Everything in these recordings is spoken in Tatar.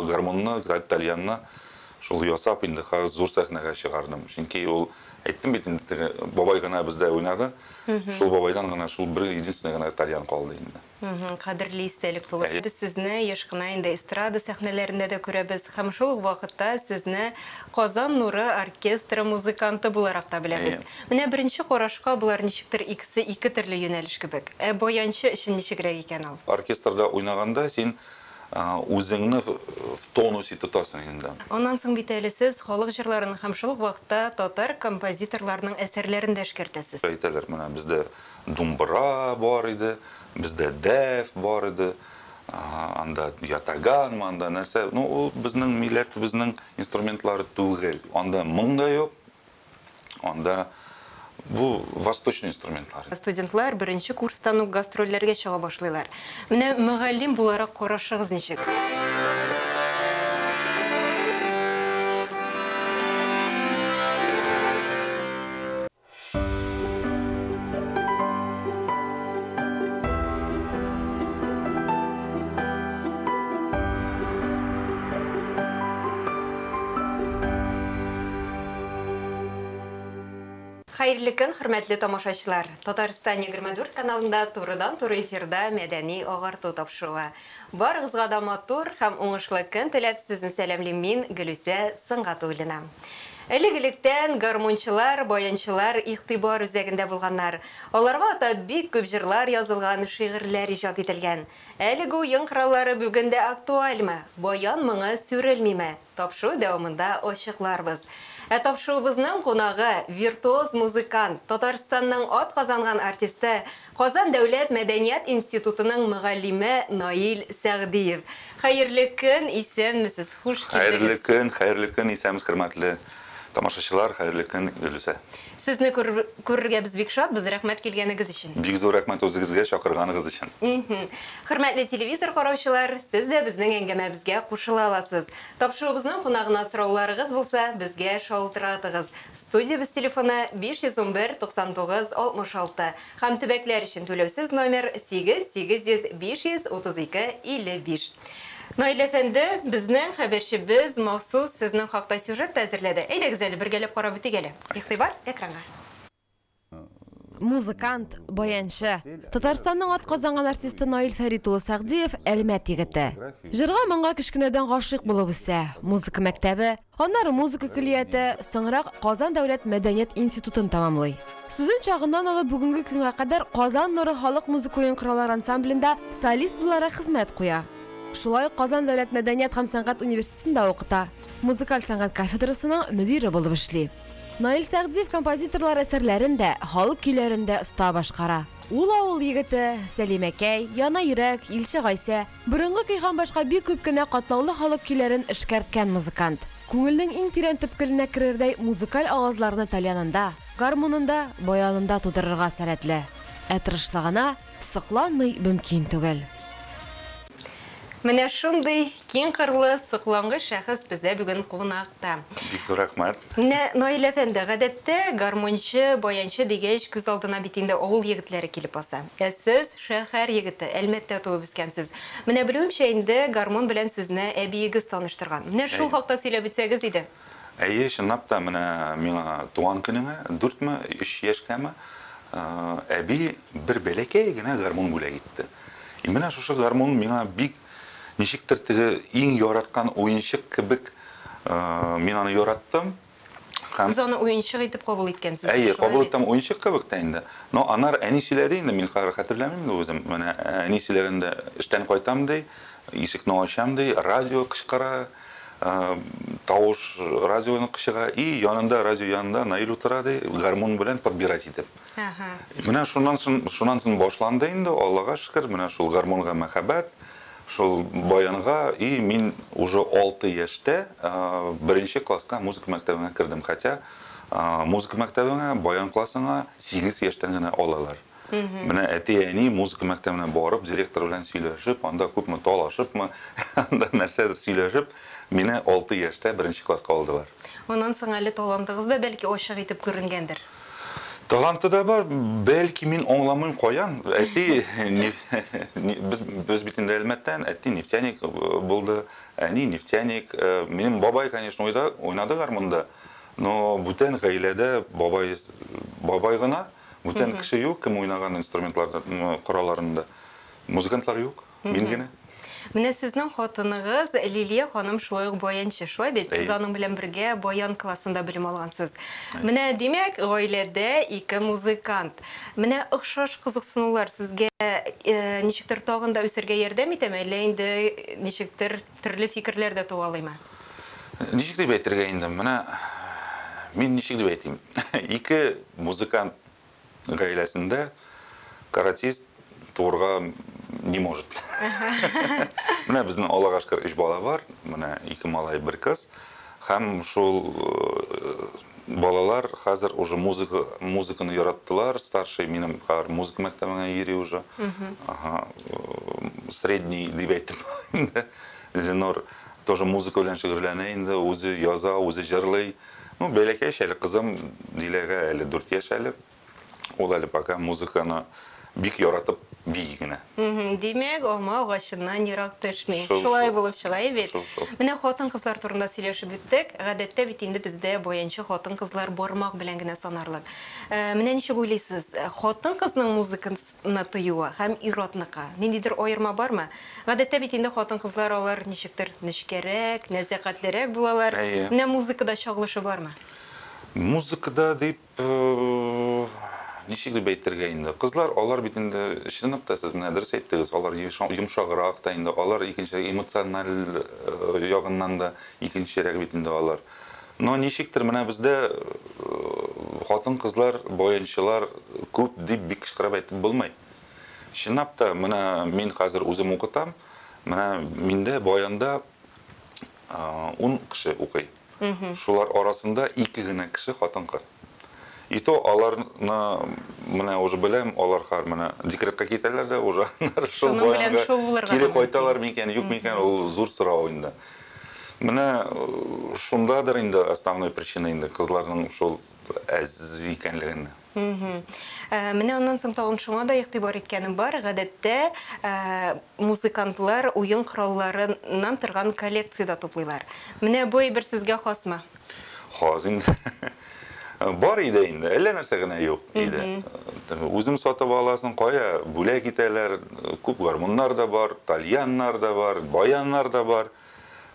гармонны, тальянны шул ясап инде хәзер зур сәхнәгә чыгардым. Чөнки ул әйттем бит инде бабай гына бездә уйнады. Шул бабайдан гына шул бер единственный гына тальян калды инде. Кадерле истәлек булыр. Без сезне яшь кына инде эстрада сәхнәләрендә дә күрәбез. Һәм шул ук вакытта сезне Казан Нуры оркестры музыканты буларак та беләбез. Менә беренче карашка булар ничектер икесе ике төрле юнәлеш кебек. Баянчы өчен ничегрәк икән ул? Оркестрда уйнаганда син үзеңне в тонусе тотасың инде. Аннан соң бит әле сез халык җырларын һәм шул ук вакытта татар композиторларының әсәрләрен дә эшкәртәсез. Әйтәләр, менә бездә думбра бар иде, бездә дәф бар иде, анда ятаган, анда нәрсә, ну ул безнең милләт, безнең инструментлары түгел. Анда моң да юк. Анда бу восточный инструментлар. Студентлар беренче курстан ук гастрольләргә чыга башлыйлар. Менә мөгаллим буларак карашыгыз ничек? Хәерле көн, хөрмәтле тамашачылар. Татарстан 24 каналында турыдан-туры эфирда мәдәни агарту тапшыруы. Барыгызга да матур һәм уңышлы көн теләп сезне сәламлыйм мин, Гөлүсә Сыңгатуллина. Элек-электән гармончылар, баянчылар игътибар үзәгендә булганнар. Аларга ата бик күп җырлар язылган, шигырьләр иҗат ителгән. Әлеге уен кораллары бүген дә актуальмы? Баян моңы сүрелмиме? Тапшыру дәвамында ачыкларбыз. Тапшыруыбызның кунагы виртуоз музыкант, Татарстанның ат казанган артисты, Казан дәүләт мәдәният институтының мөгаллиме Наил Сәгъдиев. Хәерле көн, исәнмесез? Хуш килдегез. Хәерле көн, исәнмез, хөрмәтле тамашачылар, хәерле көн, Гөлүсә. Сезне күрергә без бик шатбыз, рәхмәт килгәнегез өчен. Бик зур рәхмәт үзегезгә чакырганыгыз өчен. Хөрмәтле телевизор караучылар, сез дә безнең әңгәмәбезгә кушыла аласыз. Тапшыруыбызның кунагына сорауларыгыз булса, безгә шалтыратыгыз. Студиябыз телефоны 511 99 66 һәм төбәкләр өчен түләүсез номер 8800 532 55. Наил әфәнде, безнең хәбәрчебез махсус сезнең хакта сюжет әзерләде. Әйдәгез әле бергәләп карап үтик әле. Игътибар экранга. Музыкант, баянчы. Татарстанның ат казанган артисты Наил Фәрит улы Сәгъдиев Әлмәт егете. Җырга моңга кечкенәдән гашыйк булып үсә. Музыка мәктәбе, аннары музыка көллияте, соңрак Казан дәүләт мәдәният институтын тәмамлый. Студент чагыннан алып бүгенге көнгә кадәр Казан Нуры халык музыка уен кораллары ансамблендә солист буларак хезмәт куя. Шулай Казан дәүләт мәдәният һәм сәнгать университетында укыта. Музыкаль сәнгать кафедрасының мөдире булып эшли. Наил Сәгъдиев композиторлар әсәрләрендә, халык көйләрендә оста башкара. Ул авыл егете, Сәлимәкәй, Яна йөрәк, Илче Гайсә, борынгы көй һәм башка бик күп кенә катлаулы халык көйләрен эшкәрткән музыкант. Күңелнең иң тирән төпкеленә керердәй музыкаль авазларны тальянында, гармонында, баянында тудырырга сәләтле. Тырышлыгына сокланмый мөмкин түгел. Менә шундый киң кырлы, соклангыч шәхес бездә бүген кунакта. Бик зур рәхмәт. Менә Наил әфәнде, гадәттә гармончы, баянчы дигәч күз алдына бит инде авыл егетләре килеп баса. Сез шәһәр егете, Әлмәттә туып үскәнсез. Менә белүемчә инде гармон белән сезне әбиегез таныштырган. Менә шул хакта сөйләп үтсәгез иде. Әйе, чынлап та менә миңа туган көнеңә 4-3 яшькәме әби бер бәләкәй генә гармон бүләк итте. Менә шушы гармон миңа бик ничектер теге иң яраткан уенчык кебек мин аны яраттым. Сез аны уенчык итеп кабул иткәнсез. Әйе, кабул иттем уенчык кебек тә инде. Но анар әни сөйләде инде, мин хәтерләмим үзем. Менә әни сөйләгәндә эштән кайтам ди, ишекне ачам ди, радио кычкыра, тавыш радионы кычыга, и янында радио янында Наил утыра ди, гармон белән подбирать итеп. Менә шуннан соң башланды инде, Аллага шөкер, менә шул гармонга мәхәббәт. Шул баянга, и мин уже 6 яшьтә беренче класска музыка мәктәбенә кердем. Хотя музыка мәктәбенә, баян классына 8 яшьтән генә алалар. Менә әти-әни музыка мәктәбенә барып, директор белән сөйләшеп, анда күпме талашыпмы, анда нәрсәдер сөйләшеп, мине 6 яшьтә беренче класска алдылар. Оннан соң әле талантыгыз да бәлки ачык итеп күренгәндер. Таланты да бар, бәлки мин аңламыйм каян. Әти без бит инде әлмәттән, әти нефтяник булды, әни нефтяник. Минем бабай, конечно, уйнады гармунда, но бүтән гаиләдә бабай гына, бүтән кеше юк, кем уйнаган инструментларда, коралларында. Музыкантлар юк, мин генә. Менә сезнең хатыныгыз Лилия ханым шулай ук баянчы, шулай бит? Сез аның белән бергә баян классында белем алгансыз. Менә димәк, гаиләдә ике музыкант. Менә охшаш кызыксынулар сезгә ничектер тагын да үсәргә ярдәм итәме, әллә инде ничектер төрле фикерләр дә туалыймы? Ничек дип әйтергә инде, менә мин ничек дип әйтим. Ике музыкант гаиләсендә каратист турга не может. Менә безнең Аллага шөкер 3 бала бар, менә 2 малай, 1 кыз. Һәм шул балалар хәзер уже музыканы яраттылар. Старший минем хәзер музыка мәктәбенә йөри уже. Средний дип әйтим. Зинор тоже музыка белән шөгыльләнә инде, үзе яза, үзе җырлый. Ну, бәләкәй шәле кызым Диләгә әле 4 яшь әле. Ул әле пока музыканы бик яратып бии генә. Димәк, алма агачыннан ерак төшми. Шулай булып чыга бит. Менә хатын-кызлар турында сөйләшеп беттек. Гадәттә бит инде бездә баянчы хатын-кызлар бармак белән генә санарлык. Менә ничек уйлыйсыз, хатын-кызның музыканы тоюы һәм ир-атныкы ниндидер аерма бармы? Гадәттә бит инде хатын-кызлар алар ничектер нечкәрәк, нәзакәтлерәк булалар. Менә музыкада чагылышы бармы? Музыкада дип ничек дип әйтергә инде. Кызлар, алар бит инде чынлап та сез менә дөрес әйттегез, алар йомшаграк та инде, алар икенче эмоциональ ягыннан да икенчерәк бит инде алар. Но ничектер менә бездә хатын-кызлар, баянчылар күп дип бик кычкырып әйтеп булмый. Чынлап та менә мин хәзер үзем укытам, менә миндә баянда 10 кеше укый. Шулар арасында 2 генә кеше хатын-кыз. И то аларны менә уже беләм, алар һәр менә декретка китәләр дә уже шул баянга кире кайталар микән, юк микән, ул зур сорау инде. Менә шундадыр инде основной причина инде кызларның шул әз икәнлегендә. Менә аннан соң тагын шуңа да игътибар иткәнем бар. Гадәттә музыкантлар уен коралларыннан торган коллекцияда туплыйлар. Менә бу әйбер сезгә хасмы? Хас инде. Бар иде инде, әллә нәрсә генә юк иде. Үзем сатып аласың, кая бүләк итәләр, күп гармуннар да бар, тальяннар да бар, баяннар да бар.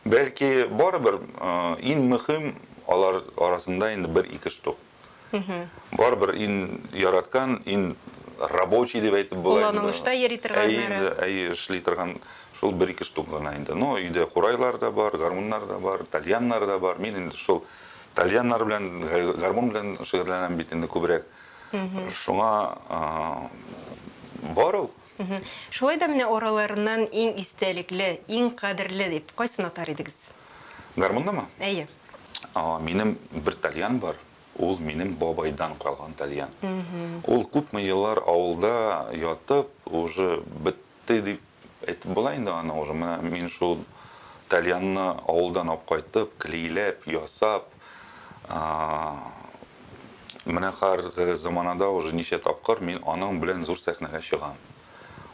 Бәлки барыбер иң мөһим алар арасында инде 1-2 штук. Барыбер иң яраткан, иң рабочий дип әйтеп була. Кулланылышта йөри торганнары. Әй, эшли торган шул 1-2 штук гына инде. Но өйдә хурайлар да бар, гармуннар да бар, тальяннар да бар. Мин инде шул тальяннар белән, гармун белән шөгыльләнәм бит инде күбрәк. Шуңа бар ул. Шулай да менә араларыннан иң истәлекле, иң кадерле дип кайсын атар идегез? Гармундамы? Әйе. Минем бер тальян бар. Ул минем бабайдан калган тальян. Ул күпме еллар авылда ятып, уже бетте дип әйтеп була инде аны уже. Мин шул тальянны авылдан алып кайтып, клейләп, ясап, менә һәр заманада уже ничә тапкыр мин аның белән зур сәхнәгә чыгам.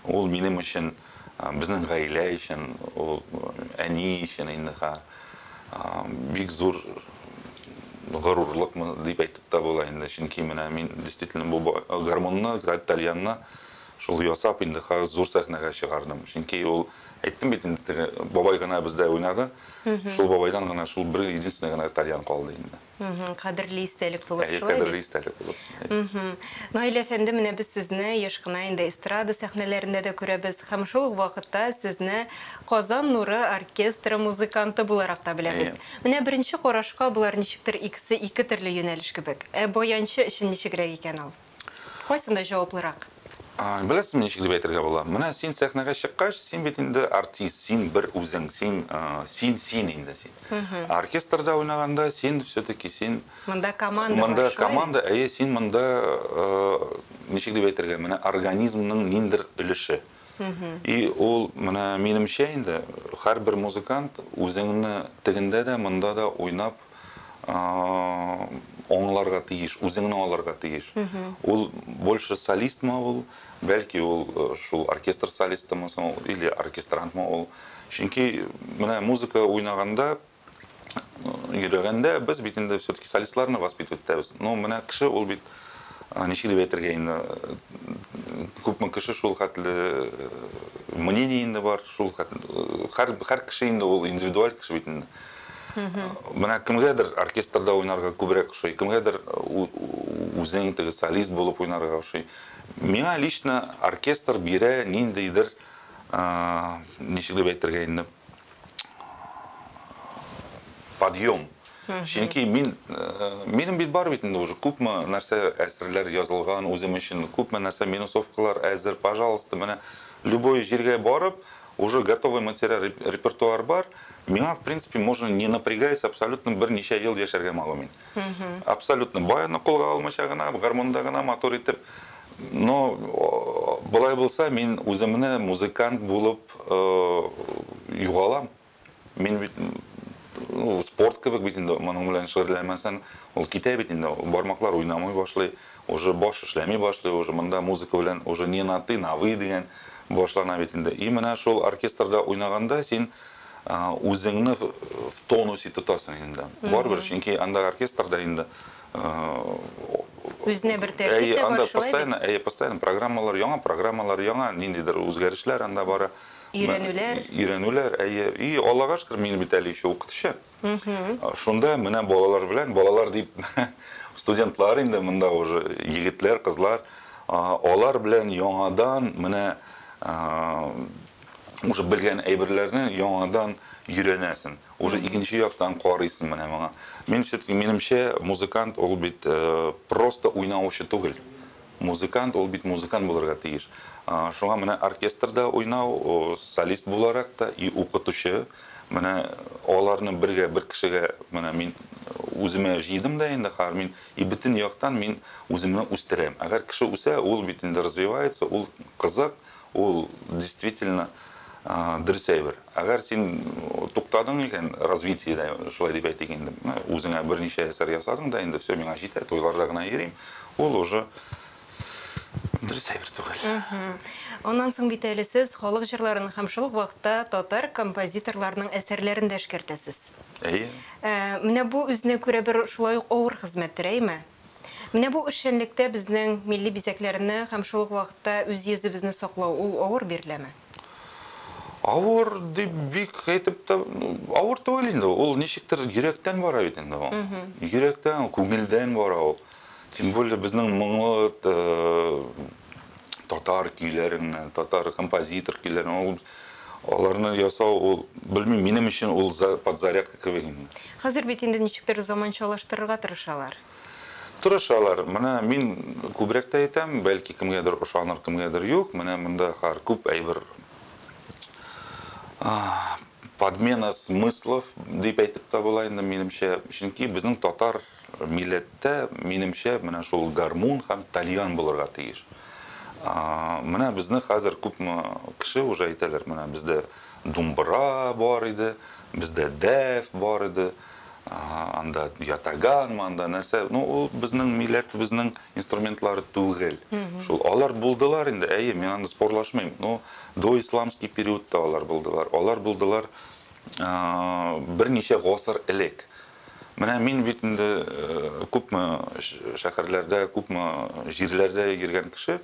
Ул минем өчен, безнең гаилә өчен, ул әни өчен инде бик зур горурлыкмы дип әйтеп тә була инде. Чөнки менә мин действительно бу гармунны, тальянны шул ясап инде зур сәхнәгә чыгардым. Чөнки ул әйттем бит инде, бабай гына бездә уйнады. Шул бабайдан гына шул бер единственный гына тальян калды инде. Кадерле истәлек булып шулай. Кадерле истәлек булып. Наил әфәнде, менә без сезне еш кына инде эстрада сәхнәләрендә дә күрәбез. Һәм шул вакытта сезне Казан Нуры оркестры музыканты буларак та беләбез. Менә беренче карашка булар ничектер икесе ике төрле юнәлеш кебек. Баянчы өчен ничегрәк икән ул? Кайсында җаваплырак? Беләсезме, ничек дип әйтергә була? Менә син сәхнәгә чыккач, син бит инде артист, син бер үзең, син инде син. Оркестрда уйнаганда син все-таки син монда команда. Монда команда, әйе, син монда ничек дип әйтергә, менә организмның ниндер өлеше. И ул менә минемчә инде һәрбер музыкант үзеңне тегендә дә, монда да уйнап оңларга тиеш, үзеңне алырга тиеш. Ул больше солистмы ул, бәлки ул шул оркестр солистымы или оркестрантмы ул. Чөнки менә музыка уйнаганда, йөргәндә без бит инде все-таки солистларны воспитывать итәбез. Но менә кеше ул бит ничек дип әйтергә инде, күпме кеше шул хәтле мнение инде бар, шул һәр кеше инде ул индивидуаль кеше бит инде. Менә кемгәдер оркестрда уйнарга күбрәк ошый, кемгәдер үзең теге солист булып уйнарга ошый. Миңа лично оркестр бирә ниндидер, ничек дип әйтергә инде, подъем. Чөнки минем бит бар бит инде уже күпме нәрсә әсәрләр язылган үзем өчен, күпме нәрсә минусовкалар әзер, пожалуйста, менә любой җиргә барып, уже готовый материал, репертуар бар. Миңа, в принципе, можно не напрягаясь абсолютно берничә ел яшәргә магым мин. Абсолютно баяны кулга алмыйча гына, гармонда гына мотор итеп. Но болай булса, мин үземне музыкант булып югалам. Мин бит спорт кебек бит инде, моның белән шөгыльләнмәсәң, ул китә бит инде, бармаклар уйнамый башлый, уже баш эшләми башлый, уже монда музыка белән уже не на ты, на вы дигән башлана бит инде. И менә шул оркестрда уйнаганда син үзеңне в тонусе тотасың инде. Барбер, чөнки анда оркестрда инде үзенә бер тәртиптә анда башлый. постоянно программалар, яңа үзгәрешләр анда бара. Өйрәнүләр, и Аллага шөкер, мин бит әле еще укытучы. Шунда менә балалар белән, балалар дип студентлар инде монда уже егетләр, кызлар, алар белән яңадан менә уже белгән әйберләрне яңадан өйрәнәсең. Уже икенче яктан карыйсың менә моңа. Мин все-таки минемчә музыкант ул бит просто уйнаучы түгел. Музыкант ул бит музыкант булырга тиеш. Шуңа менә оркестрда уйнау, солист буларак та и укытучы, менә аларны бер кешегә менә мин үземә җыйдым да инде хәр мин и бөтен яктан мин үземне үстерәм. Әгәр кеше үсә, ул бит инде развивается, ул кызык, ул действительно дөрес әйбер. Әгәр син туктадың икән развитиедә, шулай дип әйтик инде, үзеңә берничә әсәр ясадың да инде все миңа җитә, туйларда гына йөрим, ул уже дөрес әйбер түгел. Оннан соң бит әле сез халык җырларын һәм шул ук вакытта татар композиторларның әсәрләрен дә эшкәртәсез. Менә бу үзенә күрә бер шулай ук авыр хезмәттер, әйме? Менә бу эшчәнлектә безнең милли бизәкләрне һәм шул ук вакытта үз йөзебезне саклау ул авыр биреләме? Авыр дип бик әйтеп тә авыр түгел инде. Ул ничектер йөрәктән бара бит инде ул. Йөрәктән, күңелдән бара ул. Тем более безнең моңлы татар көйләрен, татар композитор көйләрен, аларны ясау, ул белмим, минем өчен ул подзарядка кебек инде. Хәзер бит инде ничектер заманчалаштырырга тырышалар. Тырышалар. Менә мин күбрәк тә әйтәм, бәлки кемгәдер ошаныр, кемгәдер юк. Менә монда һәр күп әйбер подмена смыслов дип әйтеп тә була инде минемчә. Чөнки безнең татар милләттә минемчә менә шул гармон һәм тальян булырга тиеш. Менә безне хәзер күпме кеше уже әйтәләр, менә бездә думбра бар иде, бездә дәф бар иде, анда ятаган, анда нәрсә, ул безнең милләт, безнең инструментлары түгел. Шул алар булдылар инде, мин анда спорлашмыйм, но до исламский периодта алар булдылар. Алар булдылар берничә гасыр элек. Менә мин бит инде күпме шәһәрләрдә, күпме җирләрдә йөргән кеше,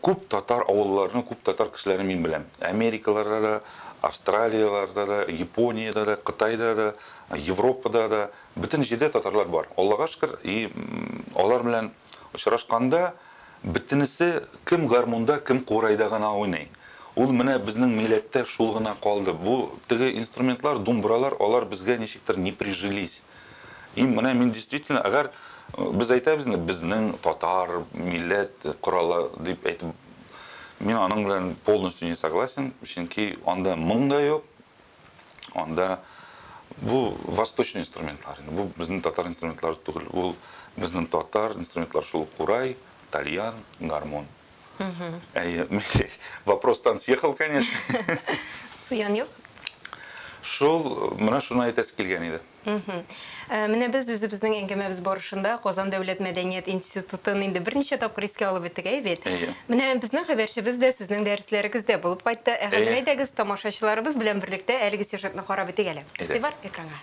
күп татар авылларны, күп татар кешеләрен мин беләм. Америкаларда да, Австралияларда да, Япониядә дә, Кытайда да, Европада да, бөтен җирдә татарлар бар. Аллага шөкер, и алар белән очрашканда бөтенесе кем гармонда, кем курайда гына уйный. Ул менә безнең милләттә шул гына калды. Бу теге инструментлар, думбралар, алар безгә ничектер не прижились. И менә мин действительно, әгәр без әйтәбез, безнең татар милләт коралы дип әйтеп, мин аның белән полностью не согласен, чөнки анда моң да юк. Анда бу восточный инструментлар, бу безнең татар инструментлары түгел. Бу безнең татар инструментлар шул курай, тальян, гармон. Вопрос там съехал, конечно. Сиян юк? Шул менә шуны әйтәсе килгән иде. Менә без үзебезнең әңгәмәбез барышында Казан дәүләт мәдәният институтын инде берничә тапкыр искә алып иттек бит. Менә безнең хәбәрчебез дә сезнең дәресләрегездә булып кайтты. Хәзер әйдәгез тамашачыларыбыз белән берлектә әлеге сюжетны карап итик әле. Игътибар экранга.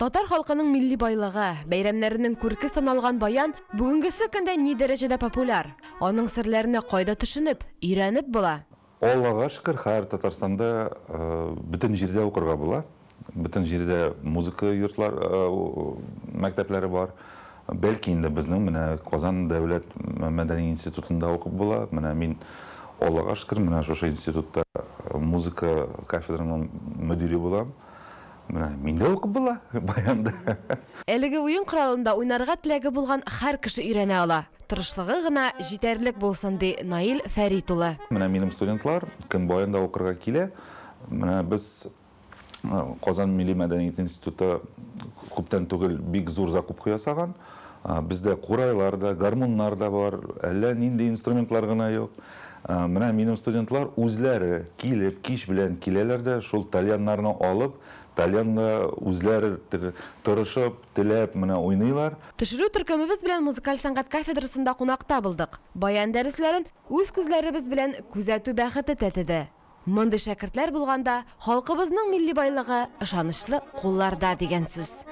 Татар халкының милли байлыгы, бәйрәмнәренең күрке саналган баян бүгенгесе көндә ни дәрәҗәдә популяр? Аның серләренә кайда төшенеп, өйрәнеп була? Аллага шөкер, хәзер Татарстанда бөтен җирдә укырга була. Бөтен җирдә музыка йортлар, мәктәпләре бар. Бәлки инде безнең менә Казан дәүләт мәдәни институтында укып була. Менә мин Аллага шөкер, менә шушы институтта музыка кафедраның мөдире булам. Менә миндә укып була баянда. Әлеге уен коралында уйнарга теләге булган һәр кеше өйрәнә ала. Тырышлыгы гына җитәрлек булсын ди Наил Фәрит улы. Менә минем студентлар кем баянда укырга килә. Менә без Казан милли мәдәният институты күптән түгел бик зур закупка ясаган. Бездә курайлар да, гармуннар да бар, әллә нинди инструментлар гына юк. Менә минем студентлар үзләре килеп, кич белән киләләр дә, шул тальяннарны алып, тальянда үзләре тырышып, теләп менә уйныйлар. Төшерү төркемебез белән музыкаль сәнгать кафедрасында кунакта булдык. Баян дәресләрен үз күзләребез белән күзәтү бәхете тәтеде. Мондый шәкертләр булганда халкыбызның милли байлыгы ышанычлы кулларда дигән сүз.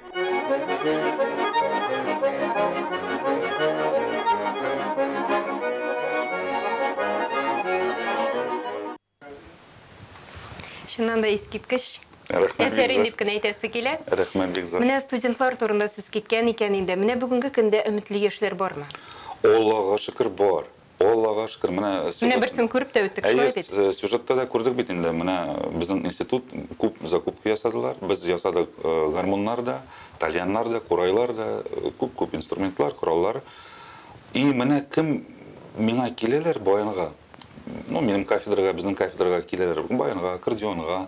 Шуннан да искиткеч. Әфәрин дип кенә әйтәсе килә. Рәхмәт бик зур. Менә студентлар турында сүз киткән икән инде. Менә бүгенге көндә өметле яшьләр бармы? Аллага шөкер бар. Аллага шөкер. Менә берсен күреп тә үттек шулай бит. Сюжетта да күрдек бит инде. Менә безнең институт күп закупка ясадылар. Без ясадык гармуннар да, тальяннар да, курайлар да, күп инструментлар, кораллар. И менә кем миңа киләләр баянга. Минем кафедрага, безнең кафедрага киләләр баянга, аккордеонга,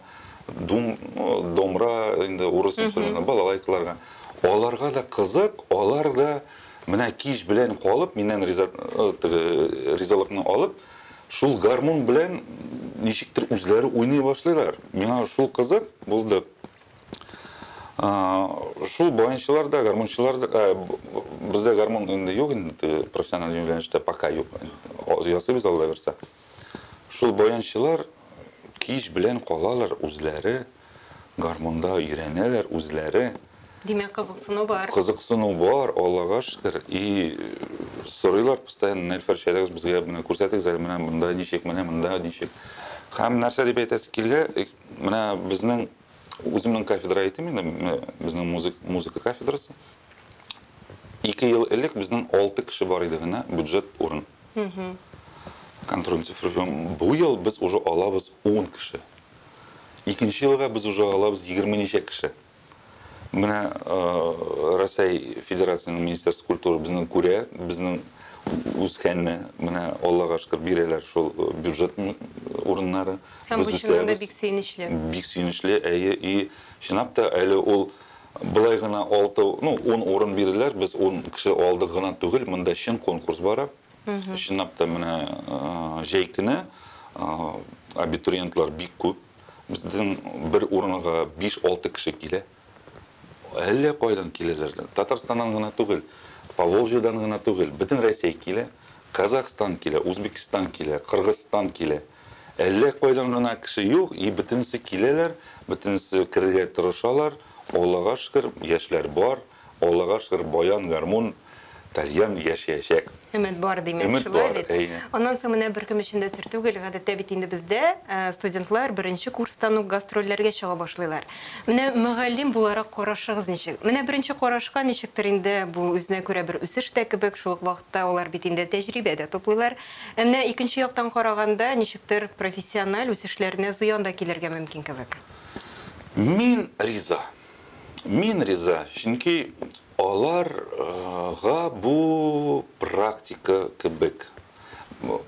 домра, инде урыс инструменты, балалайкаларга. Аларга да кызык, алар да менә кич белән калып, миннән ризалыкны алып, шул гармун белән ничектер үзләре уйный башлыйлар. Миңа шул кызык булды. Шул баянчылар да, гармунчылар да, бездә гармун инде юк, инде профессиональ юнәлештә пока юк. Ясыйбыз Алла берсә. Шул баянчылар кич белән калалар үзләре, гармунда өйрәнәләр үзләре. Димәк, кызыксыну бар. Кызыксыну бар, Аллага шөкер. И сорыйлар постоянно, Наил Фәрит, безгә менә күрсәтегез, менә монда ничек, менә монда ничек. Һәм нәрсә дип әйтәсе килгән, менә безнең үземнең кафедра әйтим инде, безнең музыка кафедрасы. 2 ел элек безнең 6 кеше бар иде генә бюджет урын. Контроль цифры. Бу ел без уже алабыз 10 кеше. Икенче елга біз уже алабыз 20 ничә кеше. Менә Россия Федерацияның Министерство культуры безнең күрә, безнең үскәнне, менә Аллага шөкер бирәләр шул бюджет урыннары. Һәм бу чыннан да бик сөенечле. Бик сөенечле, и чынлап та әле ул былай гына 10 урын бирделәр, без 10 кеше алдык гына түгел, монда чын конкурс бара. Чынлап та менә җәй көне абитуриентлар бик күп. Безнең бер урынга 5-6 кеше килә. Әллә кайдан киләләр? Татарстаннан гына түгел, Поволжьедан гына түгел, бөтен Россия килә, Казахстан килә, Үзбекстан килә, Кыргызстан килә. Әллә кайдан гына кеше юк, и бөтенсе киләләр, бөтенсе кирергә тырышалар. Аллага шөкер, яшьләр бар. Аллага шөкер, баян, гармун, тальян яшәячәк. Өмет бар димәк, шулай бит. Аннан соң менә беркем өчен дә сер түгел, гадәттә бит инде бездә студентлар беренче курстан ук гастрольләргә чыга башлыйлар. Менә мөгаллим буларак карашыгыз ничек? Менә беренче карашка ничектер инде бу үзенә күрә бер үсеш тә кебек, шул вакытта алар бит инде тәҗрибә дә туплыйлар. Менә икенче яктан караганда ничектер профессиональ үсешләренә зыян да килергә мөмкин кебек. Мин риза. Чөнки аларга бу практика кебек.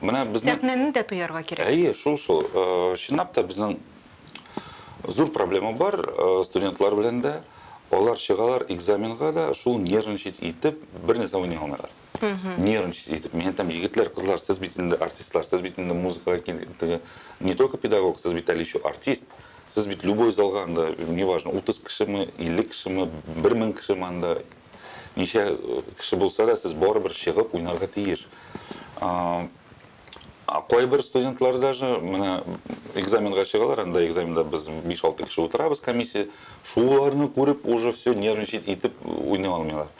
Менә безнең сәхнәне дә туярга кирәк. Әйе, шул. Чынлап та безнең зур проблема бар студентлар белән дә. Алар чыгалар экзаменга да шул нервничать итеп бер нәрсә уйный алмыйлар. Нервничать етіп. Мен там егетлер, қызлар, сіз бит инде артистлар, сіз бит инде музыкаға келдігі. Не только педагог, сіз бит әлі еще артист. Сіз бит любой залға анда, неважно, 30 кіші ме, 50 кіші ме, 1000 кіші ме анда, неше кіші болса да, сіз барыбір шығып ойнарға тиеш. Қой бір студентлар даже, міне экзаменға шығалар, анда экзаменда біз 5-6 кіші отырабыз комиссия, шуларны көріп, уже все нервничать етіп ойнай алмайлар.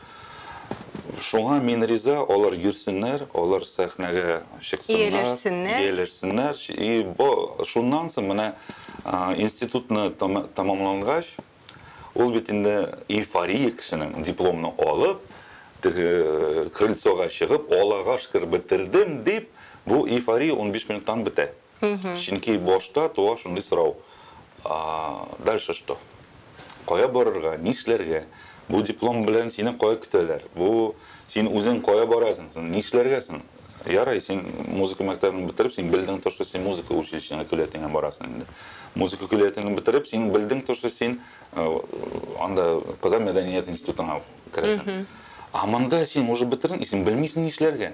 Шуңа мен риза, олар жүрсінлер, олар сәхнәгә шықсынлар, иелерсінлер. И шуннан соң міне институтны тамамланғаш, ол бит инде эйфория кішінің дипломны алып, крыльцоға шығып, олаға шықыр бітірдім деп, бұл эйфория 15 минуттан біте. Чөнки башта туа шундай сұрау. Дальше что? Қоя барырға, нишләргә? Бұл диплом белән сине қоя көтәләр. Бұл син үзең қоя барасың, нишләргәсең? Ярай, син музыка мәктәбен бетереп, син белдең то, что син музыка училищесына көлетеңә барасың инде. Музыка көлетеңне бетереп, син белдең то, что син анда Казан мәдәният институтына керәсең. Монда син уже бетердең, син белмисең нишләргә.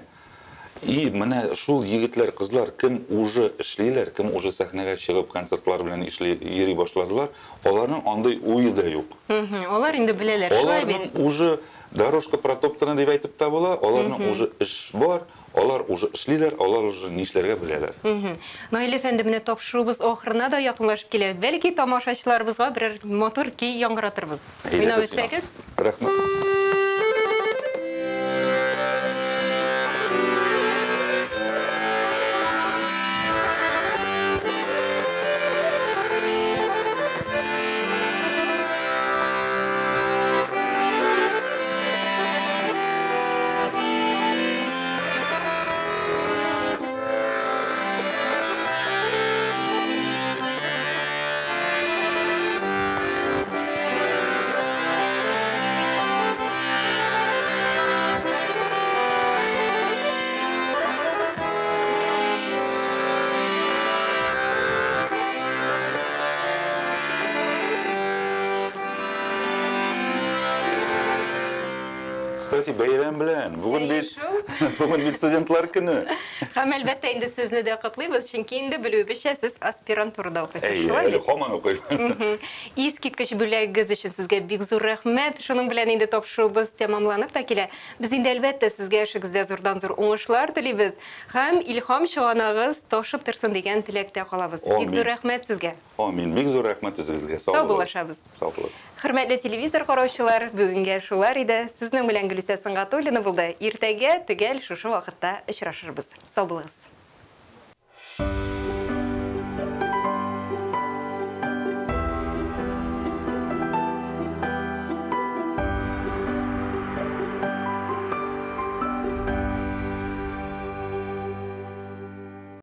И менә шул егетләр, кызлар, кем уже эшлиләр, кем уже сәхнәгә чыгып концертлар белән йөри башладылар, аларның андай уе да юк. Олар инде беләләр, шулай бит. Аларның уже дорожка протоптана дип әйтеп та була, аларның уже эш бар, алар уже эшлиләр, алар уже нишләргә беләләр. Наил әфәнде, менә тапшыруыбыз ахырына да якынлашып килә. Бәлки тамашачыларыбызга берәр мотор көй яңгыратырбыз. Уйнап үтсәгез? Рәхмәт. Кстати, бәйрәм белән. Бүген бит студентлар көне. Һәм әлбәттә инде сезне дә котлыйбыз, чөнки инде белүебезчә сез аспирантурада укыйсыз. Әле һаман укыйм. Искиткеч бүләгегез өчен сезгә бик зур рәхмәт. Шуның белән инде тапшыруыбыз тәмамланып та килә. Без инде әлбәттә сезгә эшегездә зурдан-зур уңышлар телибез. Һәм илһам чыганагыз ташып торсын дигән теләктә калабыз. Бик зур рәхмәт сезгә. Амин. Бик зур рәхмәт үзегезгә. Сау булышабыз. Сау булыгыз. Хөрмәтле телевизор караучылар, бүгенгә шулар иде. Сезнең белән Гөлүсә Сыңгатуллина булды. Иртәгә төгәл шушы вакытта очрашырбыз. Сау булыгыз.